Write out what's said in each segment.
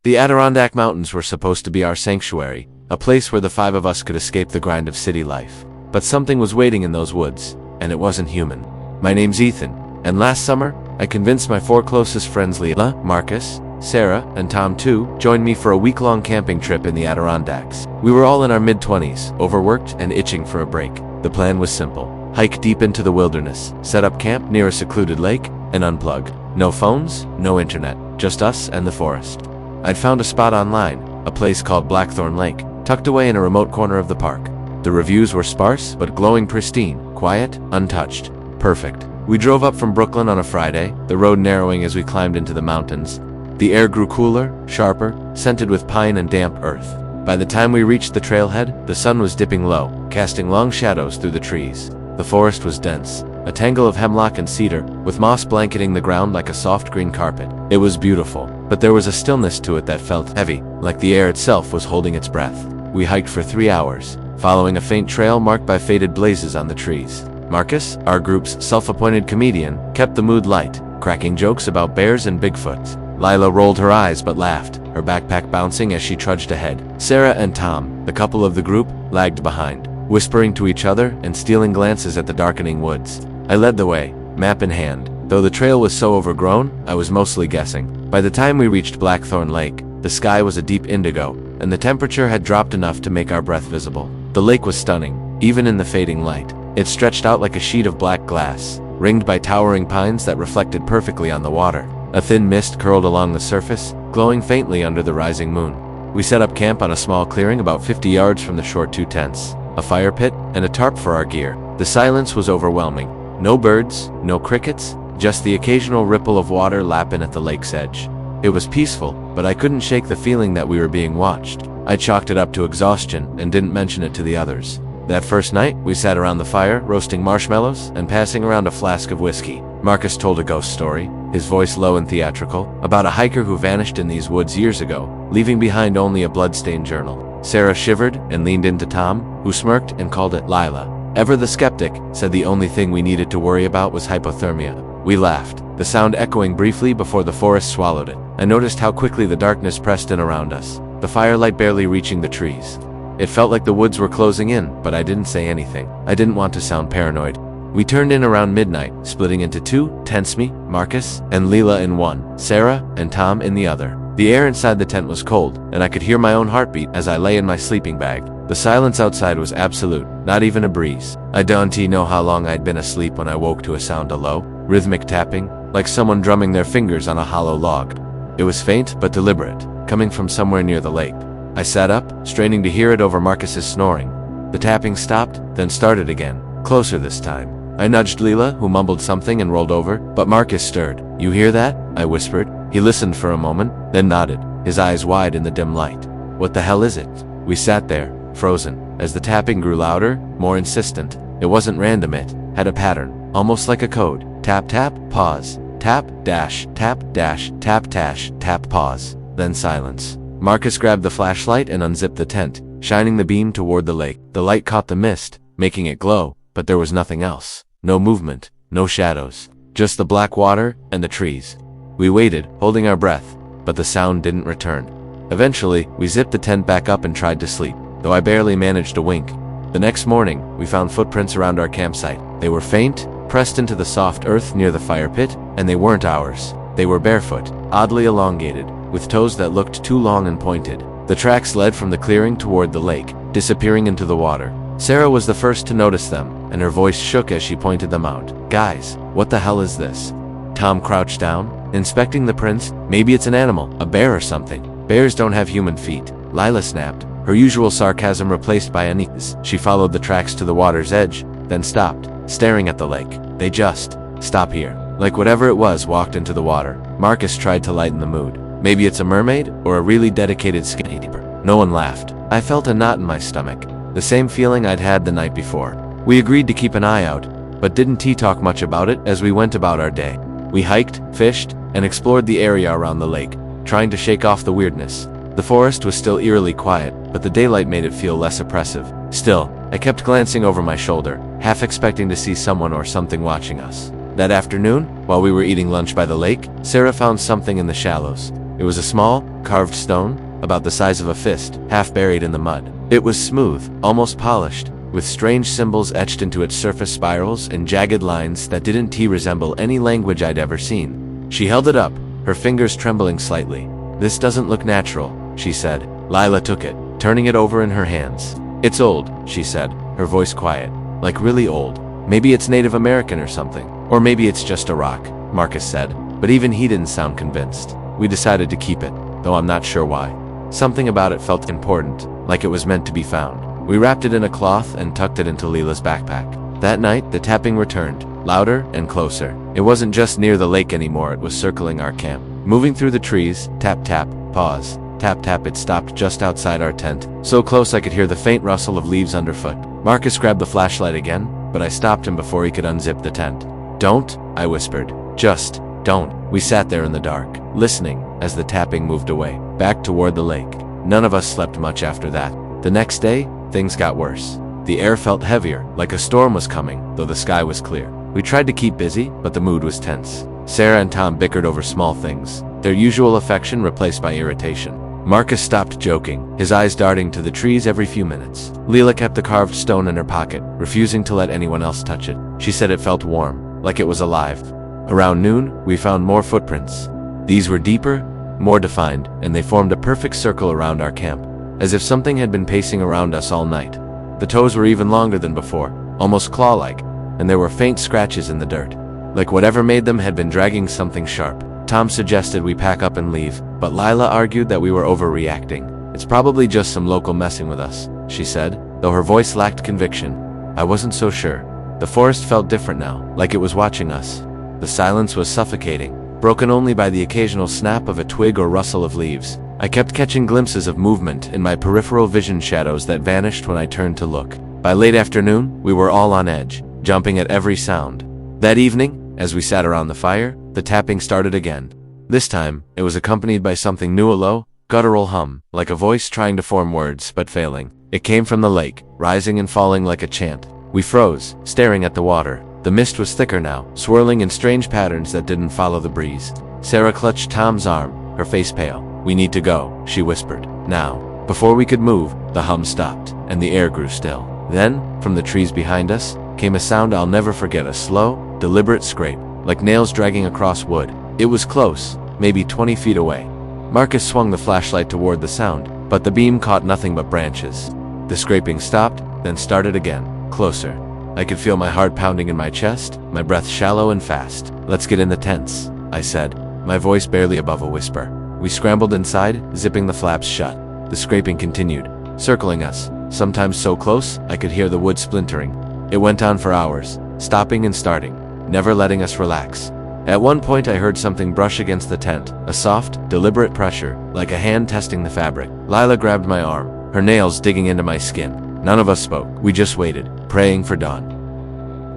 The Adirondack Mountains were supposed to be our sanctuary, a place where the five of us could escape the grind of city life. But something was waiting in those woods, and it wasn't human. My name's Ethan, and last summer, I convinced my four closest friends Leila, Marcus, Sarah, and Tom to join me for a week-long camping trip in the Adirondacks. We were all in our mid-20s, overworked and itching for a break. The plan was simple. Hike deep into the wilderness, set up camp near a secluded lake, and unplug. No phones, no internet, just us and the forest. I'd found a spot online, a place called Blackthorn Lake, tucked away in a remote corner of the park. The reviews were sparse, but glowing pristine, quiet, untouched. Perfect. We drove up from Brooklyn on a Friday, the road narrowing as we climbed into the mountains. The air grew cooler, sharper, scented with pine and damp earth. By the time we reached the trailhead, the sun was dipping low, casting long shadows through the trees. The forest was dense, a tangle of hemlock and cedar, with moss blanketing the ground like a soft green carpet. It was beautiful, but there was a stillness to it that felt heavy, like the air itself was holding its breath. We hiked for 3 hours, following a faint trail marked by faded blazes on the trees. Marcus, our group's self-appointed comedian, kept the mood light, cracking jokes about bears and Bigfoot. Lila rolled her eyes but laughed, her backpack bouncing as she trudged ahead. Sarah and Tom, the couple of the group, lagged behind, whispering to each other and stealing glances at the darkening woods. I led the way, map in hand. Though the trail was so overgrown, I was mostly guessing. By the time we reached Blackthorn Lake, the sky was a deep indigo, and the temperature had dropped enough to make our breath visible. The lake was stunning, even in the fading light. It stretched out like a sheet of black glass, ringed by towering pines that reflected perfectly on the water. A thin mist curled along the surface, glowing faintly under the rising moon. We set up camp on a small clearing about 50 yards from the short 2 tents, a fire pit, and a tarp for our gear. The silence was overwhelming. No birds, no crickets, just the occasional ripple of water lapping at the lake's edge. It was peaceful, but I couldn't shake the feeling that we were being watched. I chalked it up to exhaustion and didn't mention it to the others. That first night, we sat around the fire, roasting marshmallows and passing around a flask of whiskey. Marcus told a ghost story, his voice low and theatrical, about a hiker who vanished in these woods years ago, leaving behind only a bloodstained journal. Sarah shivered and leaned into Tom, who smirked and called it Lila. Ever the skeptic, said the only thing we needed to worry about was hypothermia. We laughed, the sound echoing briefly before the forest swallowed it. I noticed how quickly the darkness pressed in around us, the firelight barely reaching the trees. It felt like the woods were closing in, but I didn't say anything. I didn't want to sound paranoid. We turned in around midnight, splitting into 2 tents, me, Marcus, and Leila in one, Sarah and Tom in the other. The air inside the tent was cold, and I could hear my own heartbeat as I lay in my sleeping bag. The silence outside was absolute, not even a breeze. I don't know how long I'd been asleep when I woke to a sound of low, rhythmic tapping, like someone drumming their fingers on a hollow log. It was faint but deliberate, coming from somewhere near the lake. I sat up, straining to hear it over Marcus's snoring. The tapping stopped, then started again, closer this time. I nudged Leila, who mumbled something and rolled over, but Marcus stirred. "You hear that?" I whispered. He listened for a moment, then nodded, his eyes wide in the dim light. "What the hell is it?" We sat there, frozen, as the tapping grew louder, more insistent. It wasn't random, it had a pattern, almost like a code. Tap tap, pause, tap, dash, tap, dash, tap, dash, tap, pause, then silence. Marcus grabbed the flashlight and unzipped the tent, shining the beam toward the lake. The light caught the mist, making it glow, but there was nothing else. No movement, no shadows, just the black water and the trees. We waited, holding our breath, but the sound didn't return. Eventually, we zipped the tent back up and tried to sleep, though I barely managed to wink. The next morning, we found footprints around our campsite. They were faint, pressed into the soft earth near the fire pit, and they weren't ours. They were barefoot, oddly elongated, with toes that looked too long and pointed. The tracks led from the clearing toward the lake, disappearing into the water. Sarah was the first to notice them, and her voice shook as she pointed them out. "Guys, what the hell is this?" Tom crouched down, inspecting the prints. "Maybe it's an animal, a bear or something. Bears don't have human feet." Lila snapped, her usual sarcasm replaced by unease. She followed the tracks to the water's edge, then stopped, staring at the lake. "They just stop here." Like whatever it was walked into the water. Marcus tried to lighten the mood. "Maybe it's a mermaid, or a really dedicated skinny deeper." No one laughed. I felt a knot in my stomach, the same feeling I'd had the night before. We agreed to keep an eye out, but didn't talk much about it as we went about our day. We hiked, fished, and explored the area around the lake, trying to shake off the weirdness. The forest was still eerily quiet, but the daylight made it feel less oppressive. Still, I kept glancing over my shoulder, half expecting to see someone or something watching us. That afternoon, while we were eating lunch by the lake, Sarah found something in the shallows. It was a small, carved stone, about the size of a fist, half buried in the mud. It was smooth, almost polished, with strange symbols etched into its surface, spirals and jagged lines that didn't resemble any language I'd ever seen. She held it up, her fingers trembling slightly. "This doesn't look natural," she said. Lila took it, turning it over in her hands. "It's old," she said, her voice quiet. "Like really old. Maybe it's Native American or something. Or maybe it's just a rock," Marcus said, but even he didn't sound convinced. We decided to keep it, though I'm not sure why. Something about it felt important, like it was meant to be found. We wrapped it in a cloth and tucked it into Lila's backpack. That night, the tapping returned, louder and closer. It wasn't just near the lake anymore, it was circling our camp. Moving through the trees, tap tap, pause, tap tap. It stopped just outside our tent, so close I could hear the faint rustle of leaves underfoot. Marcus grabbed the flashlight again, but I stopped him before he could unzip the tent. "Don't," I whispered. "Just don't." We sat there in the dark, listening, as the tapping moved away, back toward the lake. None of us slept much after that. The next day, things got worse. The air felt heavier, like a storm was coming, though the sky was clear. We tried to keep busy, but the mood was tense. Sarah and Tom bickered over small things, their usual affection replaced by irritation. Marcus stopped joking, his eyes darting to the trees every few minutes. Lila kept the carved stone in her pocket, refusing to let anyone else touch it. She said it felt warm, like it was alive. Around noon, we found more footprints. These were deeper, more defined, and they formed a perfect circle around our camp, as if something had been pacing around us all night. The toes were even longer than before, almost claw-like, and there were faint scratches in the dirt, like whatever made them had been dragging something sharp. Tom suggested we pack up and leave, but Lila argued that we were overreacting. "It's probably just some local messing with us," she said, though her voice lacked conviction. I wasn't so sure. The forest felt different now, like it was watching us. The silence was suffocating, broken only by the occasional snap of a twig or rustle of leaves. I kept catching glimpses of movement in my peripheral vision, shadows that vanished when I turned to look. By late afternoon, we were all on edge, jumping at every sound. That evening, as we sat around the fire, the tapping started again. This time, it was accompanied by something new, a low, guttural hum, like a voice trying to form words but failing. It came from the lake, rising and falling like a chant. We froze, staring at the water. The mist was thicker now, swirling in strange patterns that didn't follow the breeze. Sarah clutched Tom's arm, her face pale. "We need to go," she whispered. "Now." Before we could move, the hum stopped, and the air grew still. Then, from the trees behind us, came a sound I'll never forget, a slow, deliberate scrape, like nails dragging across wood. It was close, maybe 20 feet away. Marcus swung the flashlight toward the sound, but the beam caught nothing but branches. The scraping stopped, then started again, closer. I could feel my heart pounding in my chest, my breath shallow and fast. "Let's get in the tents," I said, my voice barely above a whisper. We scrambled inside, zipping the flaps shut. The scraping continued, circling us, sometimes so close I could hear the wood splintering. It went on for hours, stopping and starting, never letting us relax. At one point I heard something brush against the tent, a soft, deliberate pressure, like a hand testing the fabric. Lila grabbed my arm, her nails digging into my skin. None of us spoke. We just waited, praying for dawn.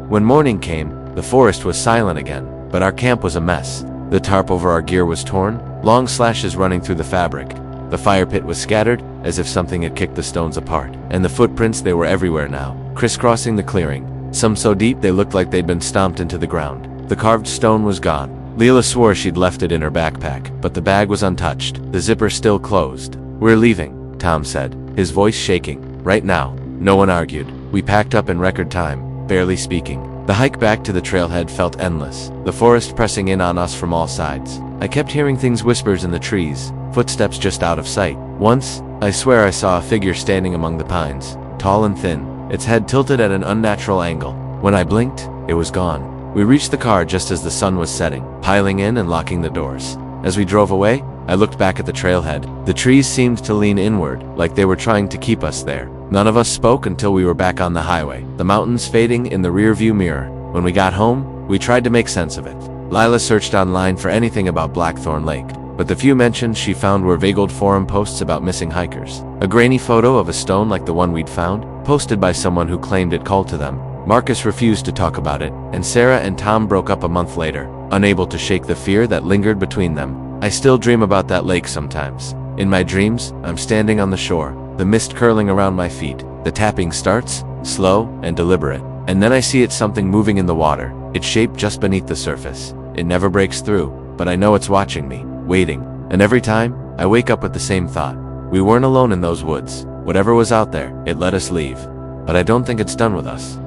When morning came, the forest was silent again, but our camp was a mess. The tarp over our gear was torn, long slashes running through the fabric. The fire pit was scattered, as if something had kicked the stones apart. And the footprints, they were everywhere now, crisscrossing the clearing. Some so deep they looked like they'd been stomped into the ground. The carved stone was gone. Lila swore she'd left it in her backpack, but the bag was untouched, the zipper still closed. "We're leaving," Tom said, his voice shaking. "Right now." No one argued. We packed up in record time, barely speaking. The hike back to the trailhead felt endless, the forest pressing in on us from all sides. I kept hearing things, whispers in the trees, footsteps just out of sight. Once, I swear I saw a figure standing among the pines, tall and thin, its head tilted at an unnatural angle. When I blinked, it was gone. We reached the car just as the sun was setting, piling in and locking the doors. As we drove away, I looked back at the trailhead. The trees seemed to lean inward, like they were trying to keep us there. None of us spoke until we were back on the highway, the mountains fading in the rearview mirror. When we got home, we tried to make sense of it. Lila searched online for anything about Blackthorn Lake, but the few mentions she found were vague old forum posts about missing hikers. A grainy photo of a stone like the one we'd found, posted by someone who claimed it called to them. Marcus refused to talk about it, and Sarah and Tom broke up a month later, unable to shake the fear that lingered between them. I still dream about that lake sometimes. In my dreams, I'm standing on the shore, the mist curling around my feet. The tapping starts, slow and deliberate, and then I see it's something moving in the water, its shape just beneath the surface. It never breaks through, but I know it's watching me, waiting, And every time, I wake up with the same thought. We weren't alone in those woods. Whatever was out there, it let us leave. But I don't think it's done with us.